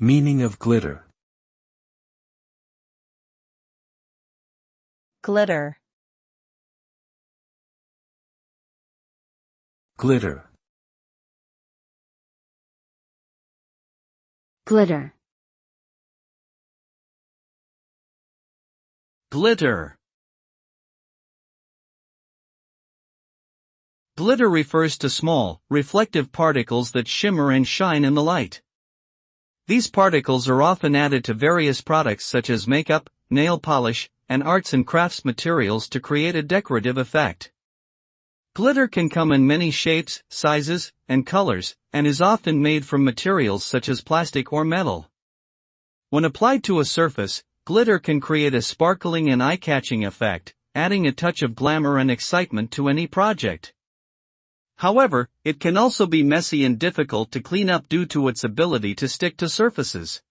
Meaning of glitter. Glitter. Glitter. Glitter. Glitter. Glitter refers to small, reflective particles that shimmer and shine in the light. These particles are often added to various products such as makeup, nail polish, and arts and crafts materials to create a decorative effect. Glitter can come in many shapes, sizes, and colors, and is often made from materials such as plastic or metal. When applied to a surface, glitter can create a sparkling and eye-catching effect, adding a touch of glamour and excitement to any project. However, it can also be messy and difficult to clean up due to its ability to stick to surfaces.